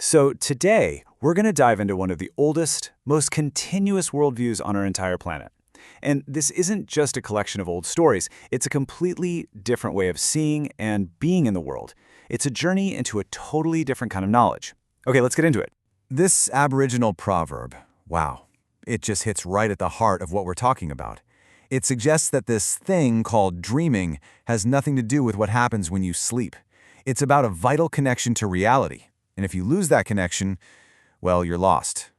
So today, we're going to dive into one of the oldest, most continuous worldviews on our entire planet. And this isn't just a collection of old stories, it's a completely different way of seeing and being in the world. It's a journey into a totally different kind of knowledge. Okay, let's get into it. This Aboriginal proverb, wow, it just hits right at the heart of what we're talking about. It suggests that this thing called dreaming has nothing to do with what happens when you sleep. It's about a vital connection to reality. And if you lose that connection, well, you're lost.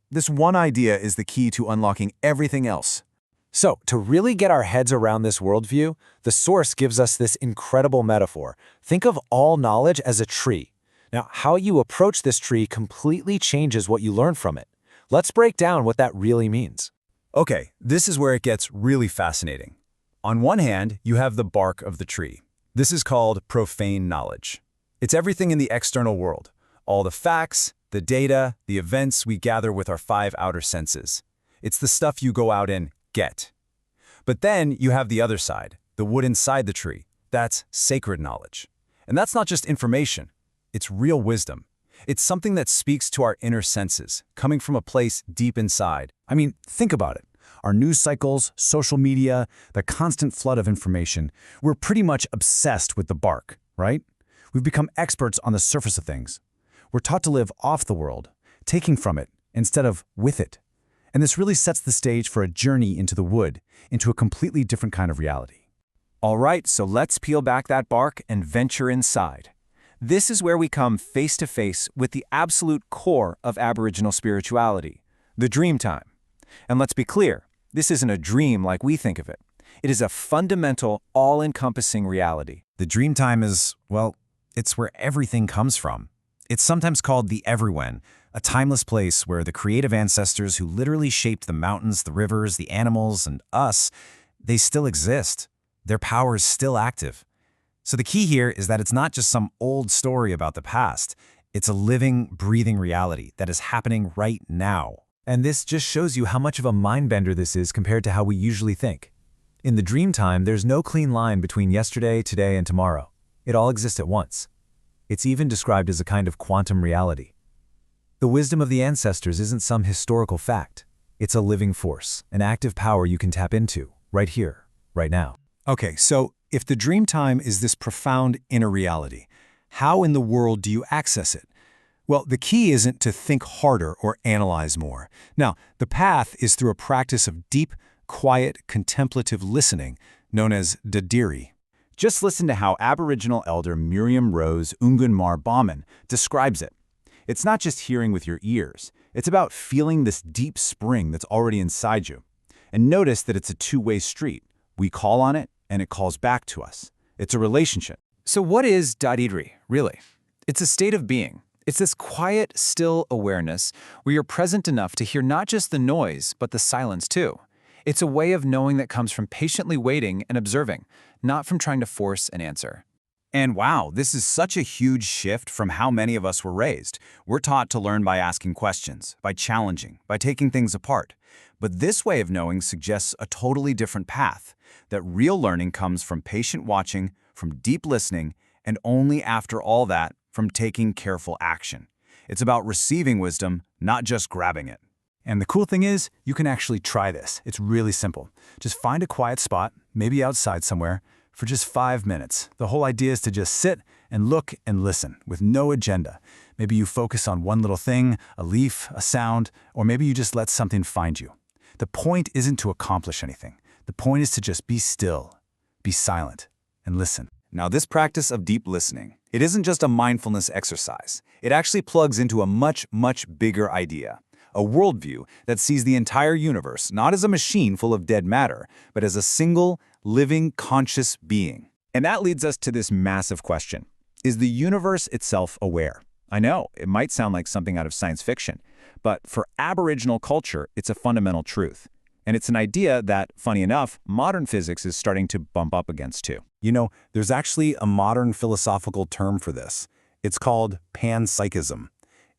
This one idea is the key to unlocking everything else. So, to really get our heads around this worldview, the source gives us this incredible metaphor. Think of all knowledge as a tree. Now, how you approach this tree completely changes what you learn from it. Let's break down what that really means. Okay, this is where it gets really fascinating. On one hand, you have the bark of the tree. This is called profane knowledge. It's everything in the external world. All the facts, the data, the events we gather with our five outer senses. It's the stuff you go out and get. But then you have the other side, the wood inside the tree. That's sacred knowledge. And that's not just information. It's real wisdom. It's something that speaks to our inner senses, coming from a place deep inside. I mean, think about it. Our news cycles, social media, the constant flood of information, we're pretty much obsessed with the bark, right? We've become experts on the surface of things. We're taught to live off the world, taking from it instead of with it. And this really sets the stage for a journey into the wood, into a completely different kind of reality. All right, so let's peel back that bark and venture inside. This is where we come face to face with the absolute core of Aboriginal spirituality, the Dreamtime. And let's be clear, this isn't a dream like we think of it. It is a fundamental, all-encompassing reality. The Dreamtime is, well, it's where everything comes from. It's sometimes called the Everywhen, a timeless place where the creative ancestors who literally shaped the mountains, the rivers, the animals, and us, they still exist. Their power is still active. So the key here is that it's not just some old story about the past. It's a living, breathing reality that is happening right now. And this just shows you how much of a mind-bender this is compared to how we usually think. In the Dreamtime, there's no clean line between yesterday, today, and tomorrow. It all exists at once. It's even described as a kind of quantum reality. The wisdom of the ancestors isn't some historical fact. It's a living force, an active power you can tap into, right here, right now. Okay, so if the Dreamtime is this profound inner reality, how in the world do you access it? Well, the key isn't to think harder or analyze more. Now, the path is through a practice of deep, quiet, contemplative listening, known as Dadiri. Just listen to how Aboriginal elder Miriam Rose Ungunmar Bauman describes it. It's not just hearing with your ears. It's about feeling this deep spring that's already inside you. And notice that it's a two-way street. We call on it, and it calls back to us. It's a relationship. So what is Dadiri, really? It's a state of being. It's this quiet, still awareness where you're present enough to hear not just the noise, but the silence too. It's a way of knowing that comes from patiently waiting and observing, not from trying to force an answer. And wow, this is such a huge shift from how many of us were raised. We're taught to learn by asking questions, by challenging, by taking things apart. But this way of knowing suggests a totally different path, that real learning comes from patient watching, from deep listening, and only after all that, from taking careful action. It's about receiving wisdom, not just grabbing it. And the cool thing is, you can actually try this. It's really simple. Just find a quiet spot, maybe outside somewhere, for just 5 minutes. The whole idea is to just sit and look and listen with no agenda. Maybe you focus on one little thing, a leaf, a sound, or maybe you just let something find you. The point isn't to accomplish anything. The point is to just be still, be silent, and listen. Now, this practice of deep listening, it isn't just a mindfulness exercise. It actually plugs into a much, much bigger idea. A worldview that sees the entire universe not as a machine full of dead matter, but as a single, living, conscious being. And that leads us to this massive question. Is the universe itself aware? I know, it might sound like something out of science fiction, but for Aboriginal culture, it's a fundamental truth. And it's an idea that, funny enough, modern physics is starting to bump up against too. You know, there's actually a modern philosophical term for this. It's called panpsychism.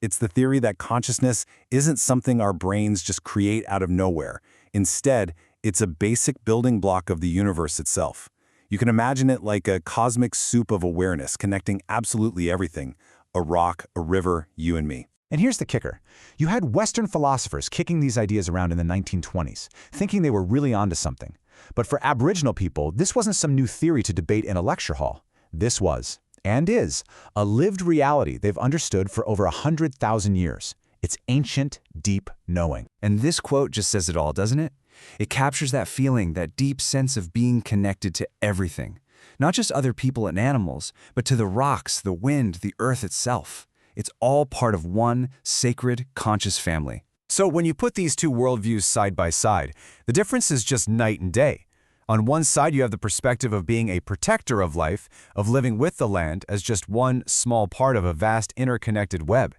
It's the theory that consciousness isn't something our brains just create out of nowhere. Instead, it's a basic building block of the universe itself. You can imagine it like a cosmic soup of awareness connecting absolutely everything, a rock, a river, you and me. And here's the kicker. You had Western philosophers kicking these ideas around in the 1920s, thinking they were really onto something. But for Aboriginal people, this wasn't some new theory to debate in a lecture hall. This was, and is, a lived reality they've understood for over 100,000 years. It's ancient, deep knowing. And this quote just says it all, doesn't it? It captures that feeling, that deep sense of being connected to everything. Not just other people and animals, but to the rocks, the wind, the earth itself. It's all part of one sacred, conscious family. So when you put these two worldviews side by side, the difference is just night and day. On one side, you have the perspective of being a protector of life, of living with the land as just one small part of a vast interconnected web.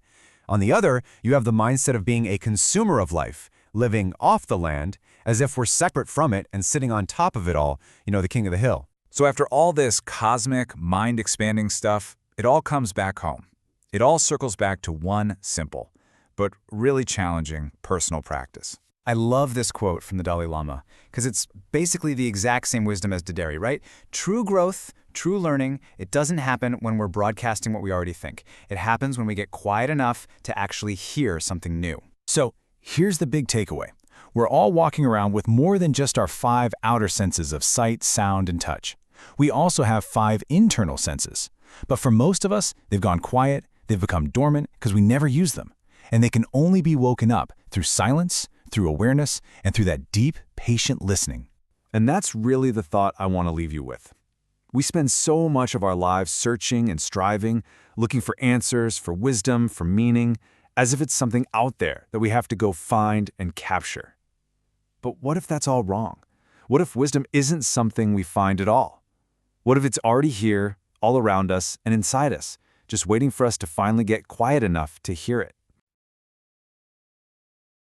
On the other, you have the mindset of being a consumer of life, living off the land, as if we're separate from it and sitting on top of it all, the king of the hill. So after all this cosmic, mind-expanding stuff, it all comes back home. It all circles back to one simple, but really challenging personal practice. I love this quote from the Dalai Lama, because it's basically the exact same wisdom as Daderi, right? True growth, true learning, it doesn't happen when we're broadcasting what we already think. It happens when we get quiet enough to actually hear something new. So here's the big takeaway. We're all walking around with more than just our 5 outer senses of sight, sound, and touch. We also have 5 internal senses. But for most of us, they've gone quiet, they've become dormant because we never use them. And they can only be woken up through silence, through awareness, and through that deep, patient listening. And that's really the thought I want to leave you with. We spend so much of our lives searching and striving, looking for answers, for wisdom, for meaning, as if it's something out there that we have to go find and capture. But what if that's all wrong? What if wisdom isn't something we find at all? What if it's already here, all around us and inside us, just waiting for us to finally get quiet enough to hear it?